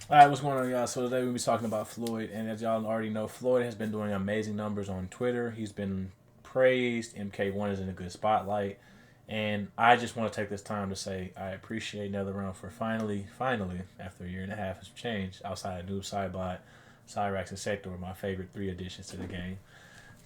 All right, what's going on, y'all? So today we'll be talking about Floyd, and as y'all already know, Floyd has been doing amazing numbers on Twitter. He's been praised. Mk1 is in a good spotlight, and I just want to take this time to say I appreciate NetherRealm for finally, after a year and a half has changed outside of Noob Saibot, Cyrax, and Sector, my favorite three additions to the game.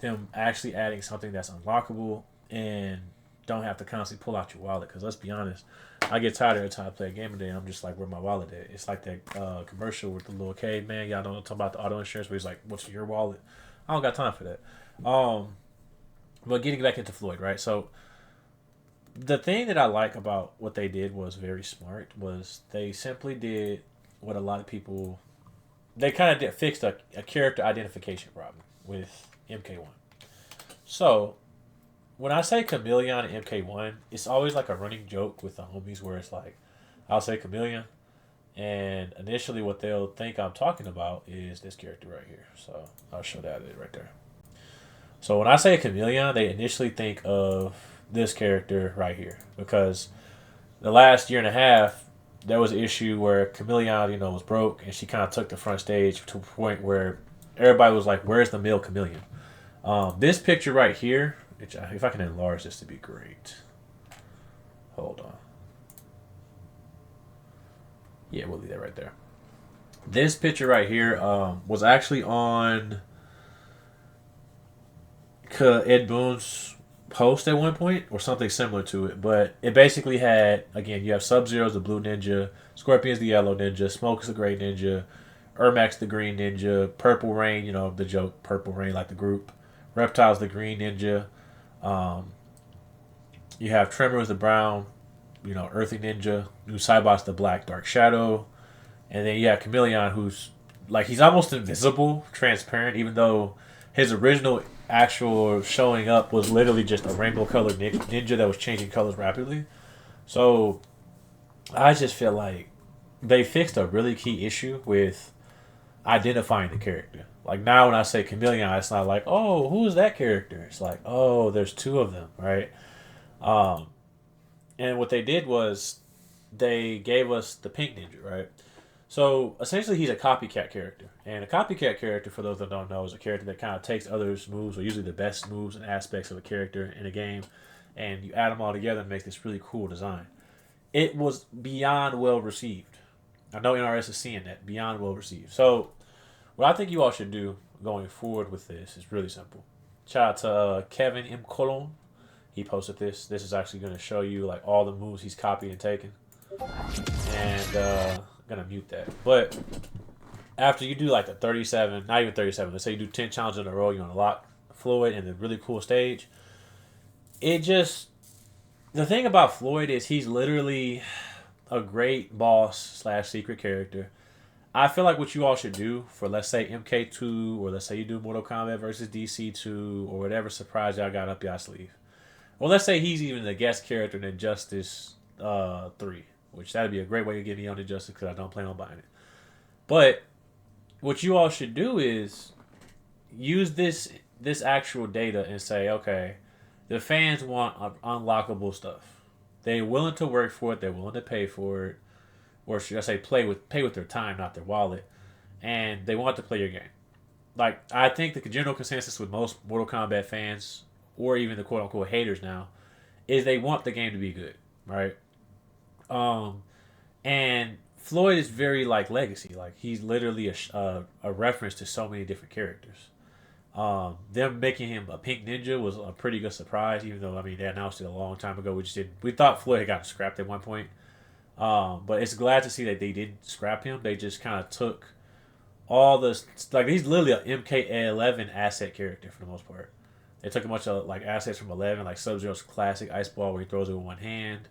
Them actually adding something that's unlockable and don't have to constantly pull out your wallet. Because let's be honest, I get tired every time I play a game today, and I'm just like, where my wallet at? It's like that commercial with the little caveman. Y'all know what I'm talking about, the auto insurance, where he's like, what's your wallet? I don't got time for that. Um, but getting back into Floyd, right? So the thing that I like about what they did was very smart. Was they simply did what a lot of people they kind of did fixed a character identification problem with MK1. So when I say Chameleon and MK1, it's always like a running joke with the homies where it's like, I'll say Chameleon, and initially what they'll think I'm talking about is this character right here. So I'll show that it right there. So when I say Chameleon, they initially think of this character right here because the last year and a half there was an issue where Chameleon, was broke, and she kind of took the front stage to a point where everybody was like, "Where's the male Chameleon?" This picture right here, which if I can enlarge this, to be great. Hold on. Yeah, we'll leave that right there. This picture right here was actually on Ed Boon's post at one point, or something similar to it. But it basically had, again, you have Sub Zero's the blue ninja, Scorpion's the yellow ninja, Smoke's the gray ninja, Ermac the green ninja, Purple Rain, the joke, Purple Rain, like the group. Reptile's the green ninja. Um, you have Tremor as the brown, Earthy Ninja. New Cybot's the black Dark Shadow. And then you have Chameleon, who's like, he's almost invisible, transparent, even though his original actual showing up was literally just a rainbow colored ninja that was changing colors rapidly. So I just feel like they fixed a really key issue with identifying the character. Like now, when I say Chameleon, it's not like, oh, who's that character? It's like, oh, there's two of them, right? Um, and what they did was they gave us the pink ninja, right? So essentially, he's a copycat character, and a copycat character, for those that don't know, is a character that kind of takes others' moves, or usually the best moves and aspects of a character in a game, and you add them all together and make this really cool design. It was beyond well received. I know NRS is seeing that, beyond well received. So what I think you all should do going forward with this is really simple. Shout out to Kevin Mk1. He posted this. This is actually going to show you like all the moves he's copied and taken. And I'm gonna mute that. But after you do like the 37, not even 37, let's say you do 10 challenges in a row, you unlock Floyd and the really cool stage. It just the thing about Floyd is he's literally a great boss slash secret character. I feel like what you all should do for, let's say, MK2, or let's say you do Mortal Kombat versus DC2, or whatever surprise y'all got up y'all sleeve. Or let's say he's even the guest character in Injustice 3, which that'd be a great way to get me on Injustice because I don't plan on buying it. But what you all should do is use this actual data and say, okay, the fans want unlockable stuff. They're willing to work for it. They're willing to pay for it, or should I say, pay with their time, not their wallet, and they want to play your game. Like I think the general consensus with most Mortal Kombat fans, or even the quote unquote haters now, is they want the game to be good, right? Um, and Floyd is very like legacy. Like he's literally a reference to so many different characters. Them making him a pink ninja was a pretty good surprise, even though I mean they announced it a long time ago. We just didn't. We thought Floyd had gotten scrapped at one point, but it's glad to see that they didn't scrap him. They just kind of took all the like he's literally an MK11 asset character for the most part. They took a bunch of like assets from 11, like Sub Zero's classic ice ball where he throws it with one hand,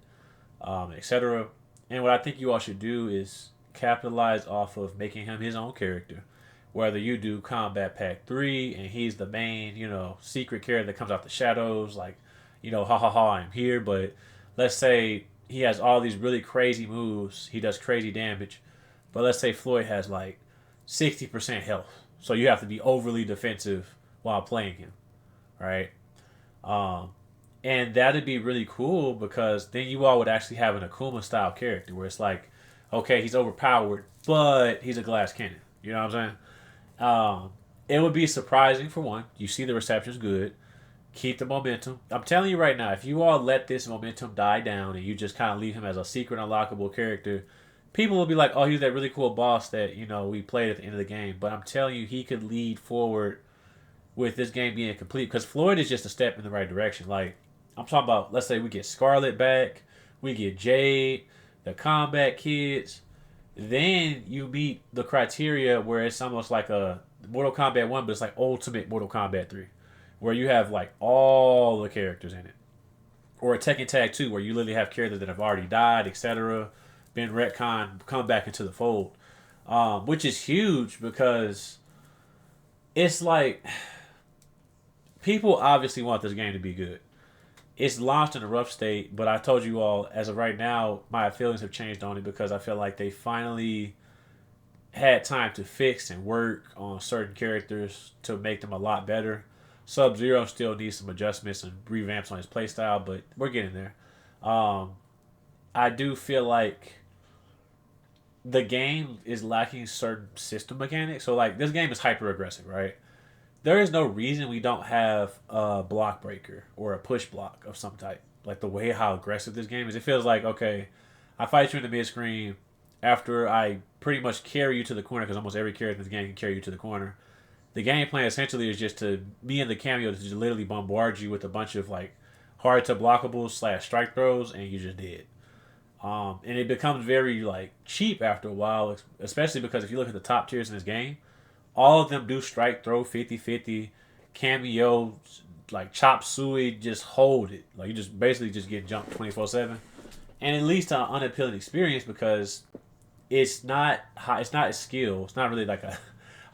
etc. And what I think you all should do is capitalize off of making him his own character. Whether you do Combat Pack 3 and he's the main, secret character that comes out the shadows, like, ha ha ha, I'm here. But let's say he has all these really crazy moves, he does crazy damage. But let's say Floyd has like 60% health. So you have to be overly defensive while playing him, right? Um, and that'd be really cool because then you all would actually have an Akuma style character where it's like Okay, he's overpowered, but he's a glass cannon. You know what I'm saying? It would be surprising for one. You see the reception's good. Keep the momentum. I'm telling you right now, if you all let this momentum die down and you just kind of leave him as a secret unlockable character, people will be like, "Oh, he's that really cool boss that we played at the end of the game." But I'm telling you, he could lead forward with this game being complete because Floyd is just a step in the right direction. Like I'm talking about, let's say we get Scarlet back, we get Jade, the combat kids, then you meet the criteria where it's almost like a Mortal Kombat 1, but it's like Ultimate Mortal Kombat 3, where you have like all the characters in it. Or a Tekken Tag 2, where you literally have characters that have already died, etc., been retconned, come back into the fold. Which is huge because it's like people obviously want this game to be good. It's launched in a rough state, but I told you all, as of right now, my feelings have changed on it because I feel like they finally had time to fix and work on certain characters to make them a lot better. Sub Zero still needs some adjustments and revamps on his playstyle, but we're getting there. Um, I do feel like the game is lacking certain system mechanics. So, like, this game is hyper aggressive, right? There is no reason we don't have a block breaker or a push block of some type. Like, the way how aggressive this game is, it feels like, okay, I fight you in the mid screen after I pretty much carry you to the corner because almost every character in this game can carry you to the corner. The game plan essentially is just to me and the cameo to just literally bombard you with a bunch of like hard to blockables slash strike throws, and you just did. And it becomes very like cheap after a while, especially because if you look at the top tiers in this game, all of them do strike throw 50-50, cameo, like chop suey, just hold it. Like you just basically just get jumped 24/7, and it leads to an unappealing experience because it's not high, it's not a skill. It's not really like a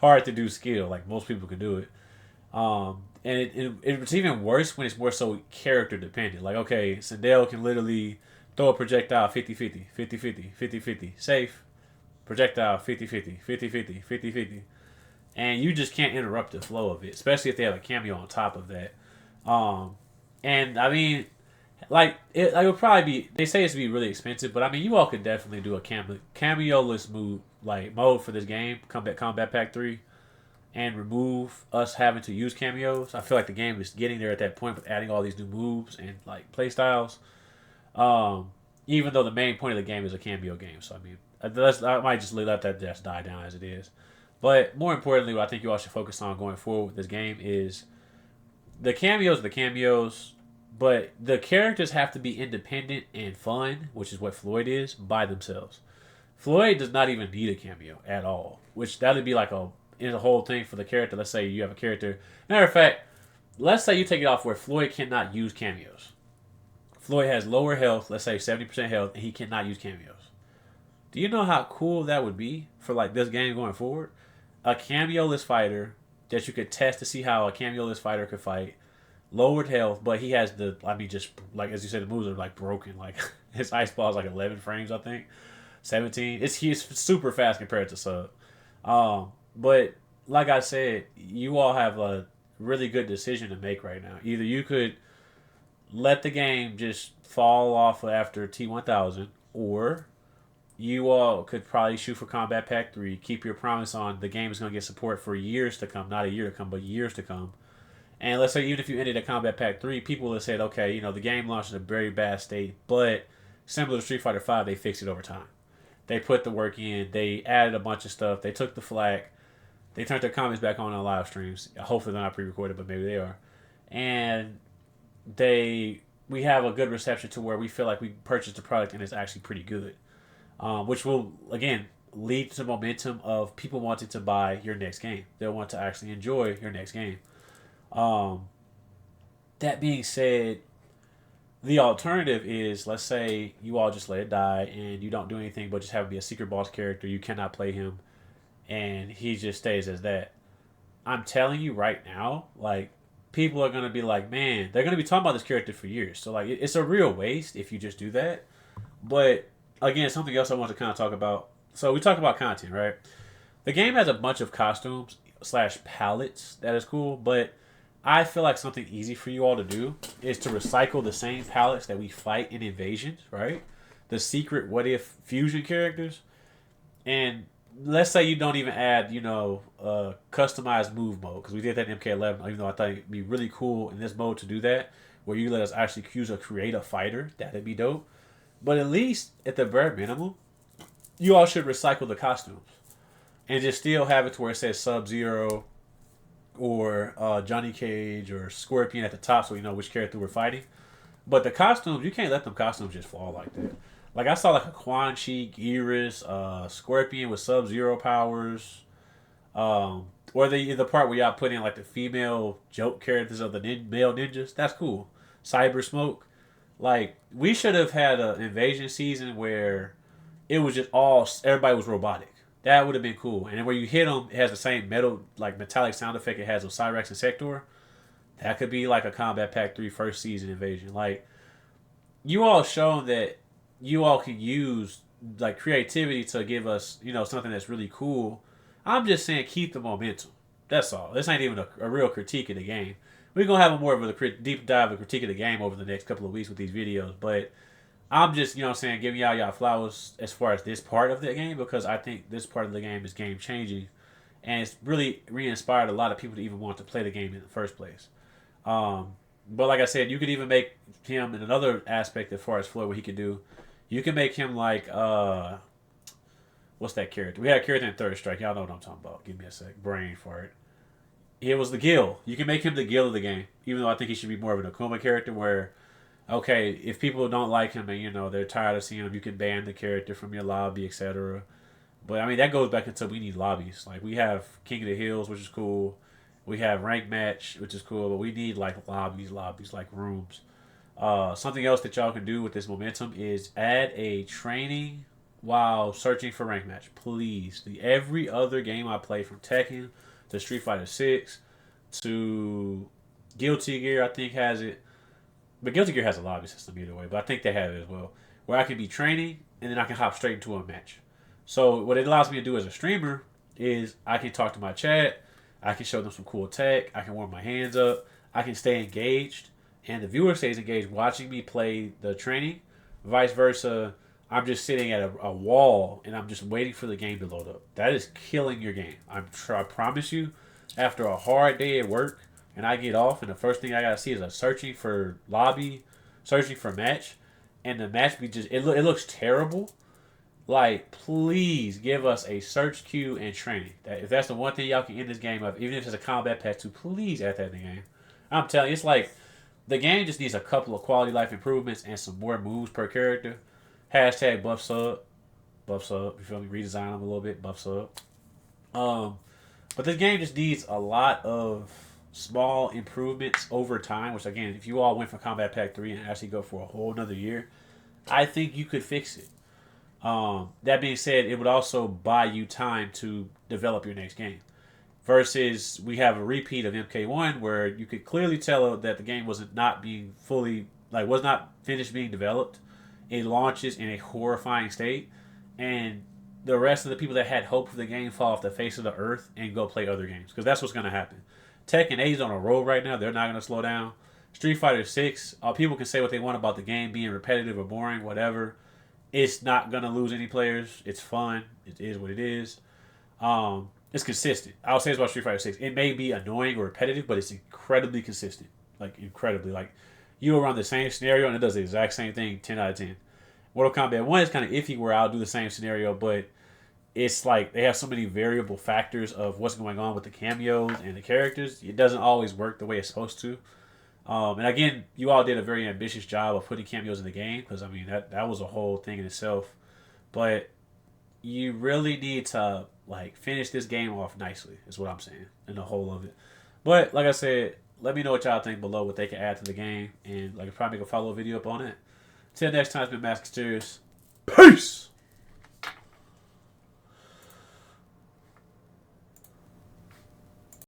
hard to do skill. Like most people can do it. And it's even worse when it's more so character dependent. Like, okay, Sindel can literally throw a projectile 50-50, 50-50, 50-50, safe, projectile 50-50, 50-50, 50-50. And you just can't interrupt the flow of it, especially if they have a cameo on top of that. Um, and I mean, it would probably be. They say it's to be really expensive, but I mean, you all could definitely do a cameo-less mode for this game, Combat Pack 3, and remove us having to use cameos. I feel like the game is getting there at that point with adding all these new moves and like play styles. Even though the main point of the game is a cameo game, so I mean, I might just let that just die down as it is. But more importantly, what I think you all should focus on going forward with this game is the cameos, but the characters have to be independent and fun, which is what Floyd is, by themselves. Floyd does not even need a cameo at all, which that would be like a whole thing for the character. Let's say you have a character. Matter of fact, let's say you take it off where Floyd cannot use cameos. Floyd has lower health, let's say 70% health, and he cannot use cameos. Do you know how cool that would be for like this game going forward? A cameo-less fighter that you could test to see how a cameo-less fighter could fight. Lowered health, but he has just like as you said, the moves are like broken. Like his ice ball is like 11 frames, I think, 17. He's super fast compared to sub. But like I said, you all have a really good decision to make right now. Either you could let the game just fall off after T1000, or you all could probably shoot for Combat Pack 3, keep your promise on the game is going to get support for years to come, not a year to come, but years to come. And let's say even if you ended at Combat Pack 3, people would have said, okay, the game launched in a very bad state, but similar to Street Fighter 5, they fixed it over time. They put the work in, they added a bunch of stuff, they took the flack, they turned their comments back on live streams. Hopefully they're not pre-recorded, but maybe they are. And we have a good reception to where we feel like we purchased the product and it's actually pretty good. Which will, again, lead to momentum of people wanting to buy your next game. They'll want to actually enjoy your next game. That being said, the alternative is, let's say you all just let it die and you don't do anything but just have it be a secret boss character. You cannot play him and he just stays as that. I'm telling you right now, like, people are going to be like, man, they're going to be talking about this character for years. So, like, it's a real waste if you just do that. But again, something else I want to kind of talk about. So we talk about content, right? The game has a bunch of costumes / palettes that is cool, but I feel like something easy for you all to do is to recycle the same palettes that we fight in Invasions, right? the secret what if fusion characters. And let's say you don't even add, customized move mode, because we did that in MK11. Even though I thought it'd be really cool in this mode to do that, where you let us actually choose or create a fighter. That'd be dope. But at least at the bare minimum, you all should recycle the costumes and just still have it to where it says Sub Zero or Johnny Cage or Scorpion at the top, so we know which character we're fighting. But the costumes, you can't let them costumes just fall like that. Like I saw like a Quan Chi, Iris, Scorpion with Sub Zero powers, or the part where y'all put in like the female joke characters of the male ninjas. That's cool. Cyber Smoke. Like we should have had an invasion season where it was just all everybody was robotic. That would have been cool. And then where you hit them, it has the same metallic sound effect it has with Cyrax and Sector. That could be like a Combat Pack 3 first season invasion. Like you all shown that you all can use like creativity to give us, something that's really cool. I'm just saying keep the momentum. That's all. This ain't even a real critique of the game. We're going to have more of a deep dive of critique of the game over the next couple of weeks with these videos. But I'm just, giving y'all flowers as far as this part of the game, because I think this part of the game is game changing. And it's really re-inspired a lot of people to even want to play the game in the first place. But like I said, you could even make him in another aspect as far as Floyd, what he could do. You can make him like, what's that character? We had a character in Third Strike. Y'all know what I'm talking about. Give me a sec. Brain fart. It was the Gil. You can make him the Gil of the game. Even though I think he should be more of an Akuma character where, okay, if people don't like him and, they're tired of seeing him, you can ban the character from your lobby, etc. But, I mean, that goes back until we need lobbies. Like, we have King of the Hills, which is cool. We have Rank Match, which is cool. But we need, like, lobbies, like rooms. Something else that y'all can do with this momentum is add a training while searching for rank match. Please. Every other game I play, from Tekken to Street Fighter 6 to Guilty Gear, I think has it. But Guilty Gear has a lobby system either way. But I think they have it as well. Where I can be training and then I can hop straight into a match. So what it allows me to do as a streamer is I can talk to my chat. I can show them some cool tech. I can warm my hands up. I can stay engaged. And the viewer stays engaged watching me play the training. Vice versa, I'm just sitting at a wall and I'm just waiting for the game to load up. That is killing your game. I promise you, after a hard day at work and I get off and the first thing I gotta see is a searching for lobby, searching for match, and the match it looks terrible. Like, please give us a search queue and training. If that's the one thing y'all can end this game of, even if it's a combat pack 2, please add that in the game. I'm telling you, it's like the game just needs a couple of quality life improvements and some more moves per character. Hashtag buff sub. Buff sub. You feel me? Redesign them a little bit. Buff sub. But this game just needs a lot of small improvements over time, which again, if you all went for Combat Pack 3 and actually go for a whole another year, I think you could fix it. That being said, it would also buy you time to develop your next game. Versus we have a repeat of Mk1 where you could clearly tell that the game was not finished being developed. It launches in a horrifying state, and the rest of the people that had hope for the game fall off the face of the earth and go play other games, because that's what's going to happen. Tekken 8 is on a roll right now. They're not going to slow down. Street Fighter 6, people can say what they want about the game being repetitive or boring, whatever. It's not going to lose any players. It's fun. It is what it is. It's consistent. I'll say it's about Street Fighter 6. It may be annoying or repetitive, but it's incredibly consistent. Like, incredibly. Like, you will run the same scenario, and it does the exact same thing 10 out of 10. Mortal Kombat 1 is kind of iffy, where I'll do the same scenario, but it's like they have so many variable factors of what's going on with the cameos and the characters. It doesn't always work the way it's supposed to. And again, you all did a very ambitious job of putting cameos in the game, because, I mean, that was a whole thing in itself. But you really need to, like, finish this game off nicely, is what I'm saying, in the whole of it. But, like I said, let me know what y'all think below, what they can add to the game, and, like, probably make a follow-up video up on it. Till next time, it's been MaskofTiers. Peace!